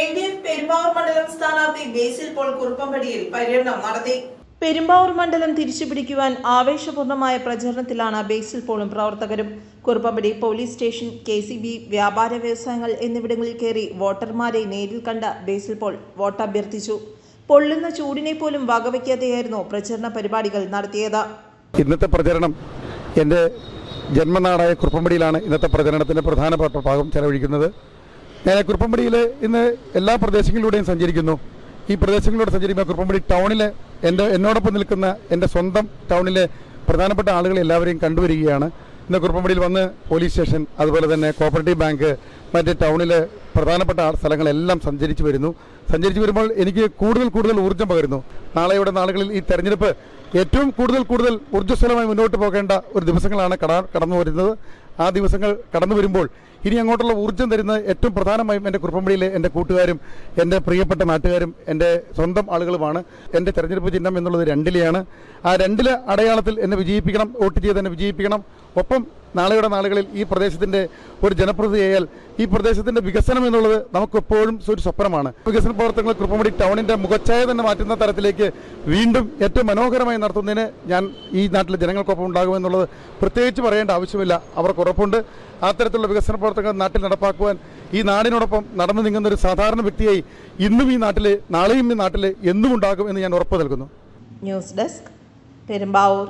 LDF Perumbavoor മണ്ഡലം സ്ഥാനാർത്ഥി ബേസിൽ Paul കുറുപ്പമ്പടിയിൽ പര്യടനം നടത്തി. പെരുമ്പാവൂർ മണ്ഡലം തിരിച്ചുപിടിക്കുവാൻ ആവേശപൂർണമായ പ്രചരണത്തിലാണ് ബേസിൽ പോളും പ്രവർത്തകരും. കുറുപ്പമ്പടി പോലീസ് സ്റ്റേഷൻ, KCB, വ്യാപാര വ്യവസായങ്ങൾ എന്നിവിടങ്ങളിൽ കയറി വോട്ടർമാരെ നേരിൽ കണ്ട ബേസിൽ പോൾ വോട്ടഭ്യർത്ഥിച്ചു. പൊള്ളുന്ന ചൂടിനെ പോലും വകവയ്ക്കാതെയായിരുന്നു പ്രചരണ പരിപാടികൾ നടത്തിയത്. ഇന്നത്തെ പ്രചരണം എൻ്റെ ജന്മനാടായ കുറുപ്പമ്പടിയിലാണ് ഇന്നത്തെ പ്രചരണത്തിൻ്റെ പ്രധാനപ്പെട്ട ഭാഗം ചെലവഴിക്കുന്നത്. ഞാൻ കുറുപ്പമ്പടിയിൽ ഇന്ന് എല്ലാ പ്രദേശങ്ങളിലൂടെയും സഞ്ചരിക്കുന്നു. ഈ പ്രദേശങ്ങളിലൂടെ സഞ്ചരിക്കുമ്പോൾ കുറുപ്പമ്പടി ടൗണിലെ എന്നോടൊപ്പം നിൽക്കുന്ന എൻ്റെ സ്വന്തം ടൗണിലെ പ്രധാനപ്പെട്ട ആളുകളെ എല്ലാവരെയും കണ്ടുവരികയാണ്. ഇന്ന് കുറുപ്പമ്പടിയിൽ വന്ന് പോലീസ് സ്റ്റേഷൻ, അതുപോലെ തന്നെ കോപ്പറേറ്റീവ് ബാങ്ക്, മറ്റ് ടൗണിലെ പ്രധാനപ്പെട്ട സ്ഥലങ്ങളെല്ലാം സഞ്ചരിച്ചു വരുമ്പോൾ എനിക്ക് കൂടുതൽ ഊർജ്ജം പകരുന്നു. നാളെയുടെ നാളുകളിൽ ഈ തെരഞ്ഞെടുപ്പ് ഏറ്റവും കൂടുതൽ ഊർജ്ജസ്വലമായി മുന്നോട്ട് പോകേണ്ട ഒരു ദിവസങ്ങളാണ് കടന്നു വരുന്നത്. ആ ദിവസങ്ങൾ കടന്നു വരുമ്പോൾ ഇനി അങ്ങോട്ടുള്ള ഊർജ്ജം തരുന്ന ഏറ്റവും പ്രധാനമായും എൻ്റെ കുറുപ്പമ്പടിയിലെ എൻ്റെ കൂട്ടുകാരും എൻ്റെ പ്രിയപ്പെട്ട നാട്ടുകാരും എൻ്റെ സ്വന്തം ആളുകളുമാണ്. എൻ്റെ തെരഞ്ഞെടുപ്പ് ചിഹ്നം എന്നുള്ളത് 2 ആ 2 അടയാളത്തിൽ എന്നെ വിജയിപ്പിക്കണം, വോട്ട് ചെയ്ത് എന്നെ വിജയിപ്പിക്കണം. ഒപ്പം നാളെയുടെ നാളുകളിൽ ഈ പ്രദേശത്തിൻ്റെ ഒരു ജനപ്രതിനിധിയായാൽ ഈ പ്രദേശത്തിൻ്റെ വികസനം എന്നുള്ളത് നമുക്കെപ്പോഴും ഒരു സ്വപ്നമാണ്. വികസന പ്രവർത്തനങ്ങൾ കുറുപ്പമ്പടി ടൗണിൻ്റെ മുഖച്ഛായ തന്നെ മാറ്റുന്ന തരത്തിലേക്ക് വീണ്ടും ഏറ്റവും മനോഹരമായി നടത്തുന്നതിന് ഞാൻ ഈ നാട്ടിലെ ജനങ്ങൾക്കൊപ്പം ഉണ്ടാകുമെന്നുള്ളത് പ്രത്യേകിച്ച് പറയേണ്ട ആവശ്യമില്ല. അവർക്ക് ഉറപ്പുണ്ട്. അത്തരത്തിലുള്ള വികസന പ്രവർത്തനങ്ങൾ നാട്ടിൽ നടപ്പാക്കുവാൻ ഈ നാടിനോടൊപ്പം നടന്നു നീങ്ങുന്ന ഒരു സാധാരണ വ്യക്തിയായി ഇന്നും ഈ നാട്ടിൽ, നാളെയും ഈ നാട്ടിൽ എന്നും ഉണ്ടാകും എന്ന് ഞാൻ ഉറപ്പ് നൽകുന്നു. News desk, Perumbavoor.